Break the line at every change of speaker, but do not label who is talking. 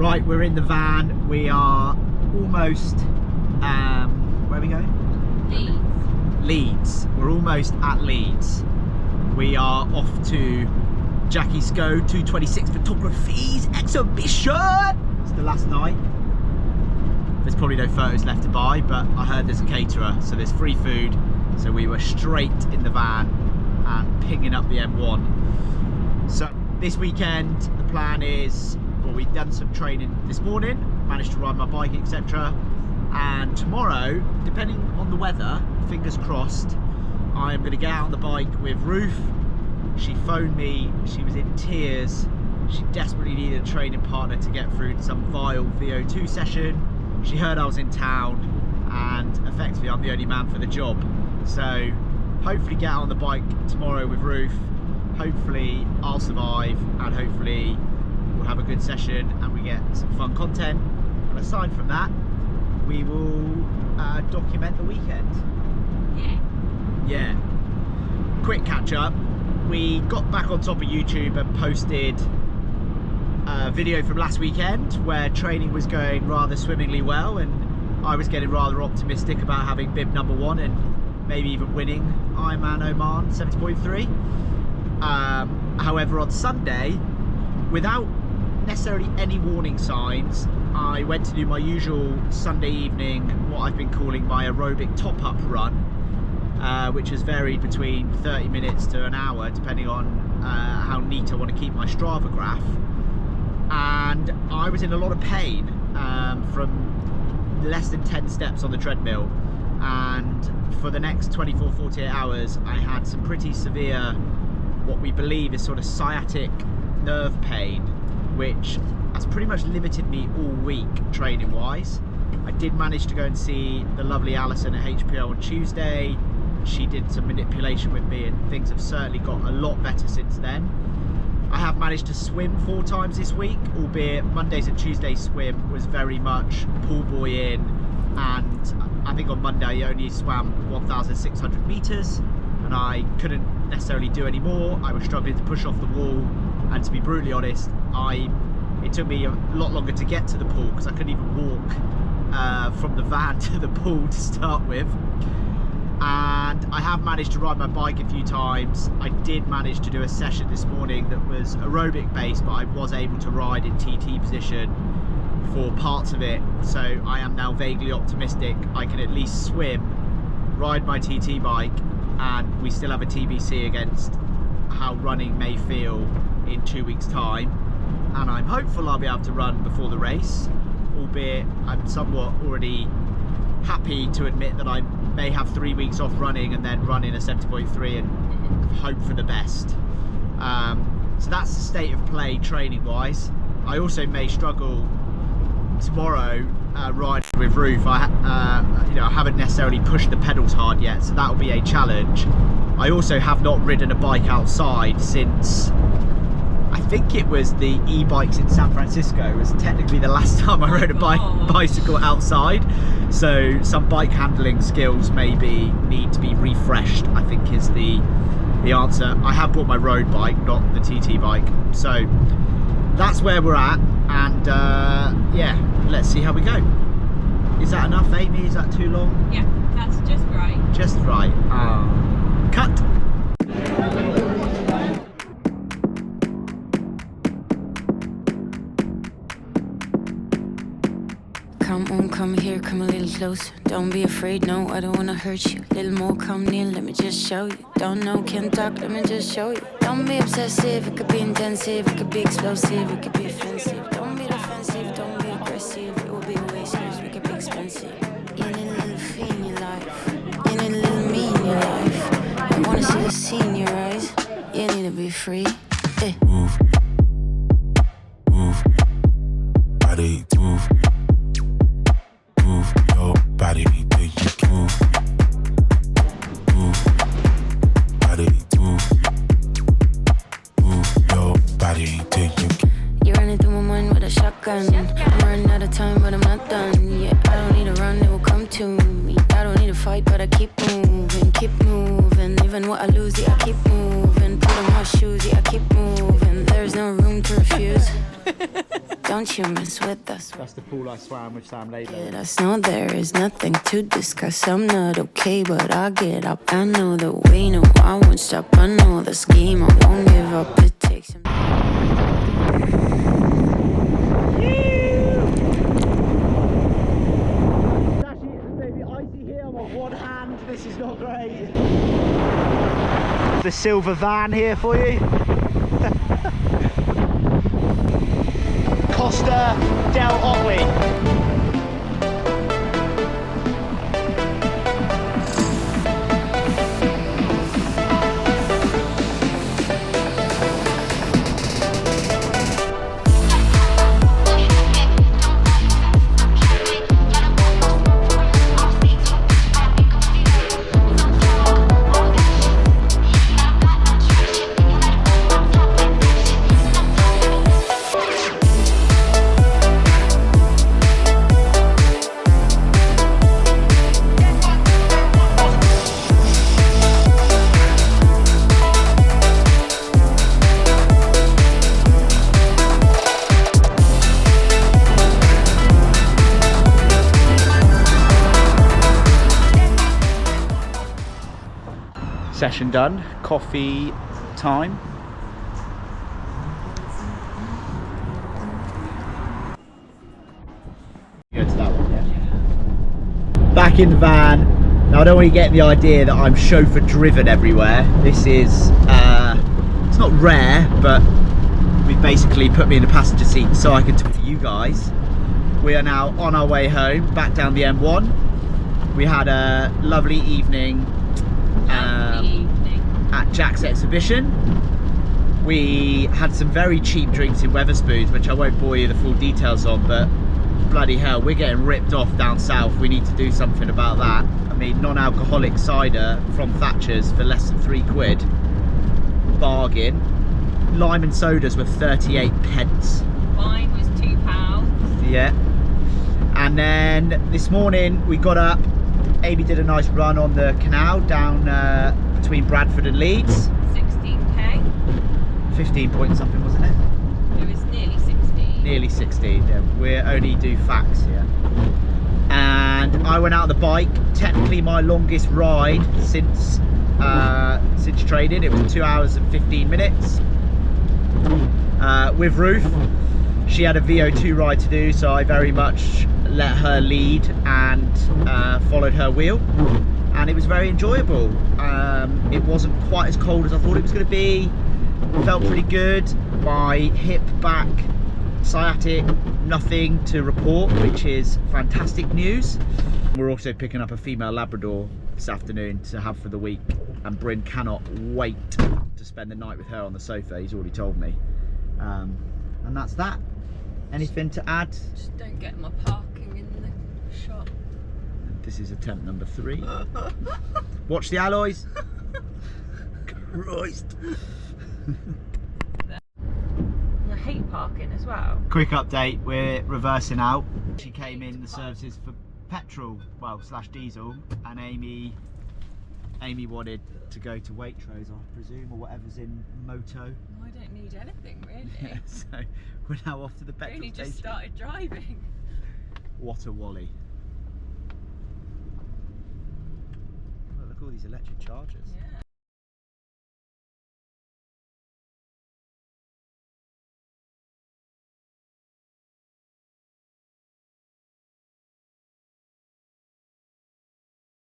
Right, we're in the van. We are almost, where are we going? Leeds. We're almost at Leeds. We are off to Jackie Sco 226 Photography's exhibition. It's the last night. There's probably no photos left to buy, but I heard there's a caterer, so there's free food. So we were straight in the van and pinging up the M1. So this weekend, the plan is, well, we've done some training this morning, managed to ride my bike, etc. And tomorrow, depending on the weather, fingers crossed, I'm going to get out on the bike with Ruth. She phoned me, she was in tears. She desperately needed a training partner to get through some vile VO2 session. She heard I was in town, and effectively I'm the only man for the job. So hopefully get out on the bike tomorrow with Ruth. Hopefully I'll survive, and hopefully we'll have a good session and we get some fun content. And aside from that, we will document the weekend. Yeah. Quick catch up. We got back on top of YouTube and posted a video from last weekend where training was going rather swimmingly well, and I was getting rather optimistic about having bib number 1 and maybe even winning IRONMAN Oman 70.3. However, on Sunday, without necessarily any warning signs, I went to do my usual Sunday evening, what I've been calling my aerobic top-up run, which has varied between 30 minutes to an hour, depending on how neat I want to keep my Strava graph. And I was in a lot of pain from less than 10 steps on the treadmill, and for the next 24-48 hours I had some pretty severe, what we believe is sort of sciatic nerve pain, which has pretty much limited me all week training wise. I did manage to go and see the lovely Alison at HPO on Tuesday. She did some manipulation with me and things have certainly got a lot better since then. I have managed to swim 4 times this week, albeit Mondays and Tuesdays swim was very much pool boy in, and I think on Monday I only swam 1,600 meters and I couldn't necessarily do any more. I was struggling to push off the wall, and to be brutally honest, it took me a lot longer to get to the pool because I couldn't even walk from the van to the pool to start with. And I have managed to ride my bike a few times. I did manage to do a session this morning that was aerobic based, but I was able to ride in TT position for parts of it, so I am now vaguely optimistic I can at least swim, ride my TT bike, and we still have a TBC against how running may feel in 2 weeks time. And I'm hopeful I'll be able to run before the race, albeit I'm somewhat already happy to admit that I may have 3 weeks off running and then run in a 70.3 and hope for the best. So that's the state of play training wise. I also may struggle tomorrow riding with Ruth. I haven't necessarily pushed the pedals hard yet, so that will be a challenge. I also have not ridden a bike outside since, I think it was the e-bikes in San Francisco. It was technically the last time I rode a bicycle outside. So some bike handling skills maybe need to be refreshed, I think is the answer. I have bought my road bike, not the TT bike. So that's where we're at, and yeah, let's see how we go. Is that enough, Amy? Is that too long?
Yeah, that's just right.
Just right. Cut.
Come on, come here, come a little closer. Don't be afraid, no, I don't wanna hurt you. Little more, come near, let me just show you. Don't know, can't talk, let me just show you. Don't be obsessive, it could be intensive, it could be explosive, it could be offensive. Don't be defensive, don't be aggressive, it will be a waste, cause we could be expensive. You need a little fee in your life, you need a little me in your life. I wanna see the sea in your eyes, you need to be free. Hey.
Move, move, body, move. Move your body till you can move. Move, body, move. Move your body till you can.
You're running through my mind with a shotgun. I'm running out of time, but I'm not done. Yeah, I don't need to run, it will come to me. I don't need to fight, but I keep moving, keep moving. Even what I lose, yeah, I keep moving. Put on my shoes, yeah, I keep moving. There's no room to refuse. don't you mess with us.
That's the pool I swam with Sam Laidlaw.
Let us know there is nothing to discuss. I'm not okay, but I'll get up. I know the way, no, I won't stop. I know the scheme, I won't give up. It takes some.
It's actually maybe icy here. I'm on one hand. This is not great. The silver van here for you. Costa del Otley. Session done, coffee time. Go to that one, yeah. Back in the van. Now I don't want you getting the idea that I'm chauffeur driven everywhere. This is, it's not rare, but we basically put me in the passenger seat so I can talk to you guys. We are now on our way home, back down the M1. We had a lovely evening at Jack's exhibition. We had some very cheap drinks in Wetherspoons, which I won't bore you the full details on, but bloody hell, we're getting ripped off down south. We need to do something about that. I mean, non-alcoholic cider from Thatcher's for less than £3. Bargain. Lime and sodas were 38 pence.
Wine was £2.
Yeah. And then this morning we got up. Amy did a nice run on the canal down between Bradford and Leeds.
16k.
15 point something, wasn't it?
It was nearly 16.
Nearly 16. Yeah. We only do facts here. And I went out on the bike. Technically my longest ride since training. It was 2 hours and 15 minutes. With Ruth. She had a VO2 ride to do, so I very much let her lead and followed her wheel, and it was very enjoyable. It wasn't quite as cold as I thought it was going to be. Felt pretty good. My hip, back, sciatic, nothing to report, which is fantastic news. We're also picking up a female Labrador this afternoon to have for the week, and Bryn cannot wait to spend the night with her on the sofa. He's already told me. And that's that. Anything to add?
Just don't get my parking in the shop.
This is attempt number 3. Watch the alloys. Christ.
I hate parking as well.
Quick update, we're reversing out. She came in the services for petrol, well, / diesel, and Amy wanted to go to Waitrose, I presume, or whatever's in Moto.
I don't need anything really.
Yeah, so we're now off to the
I
petrol
only
station.
just started driving.
What a wally. Oh, look at all these electric chargers.
Yeah.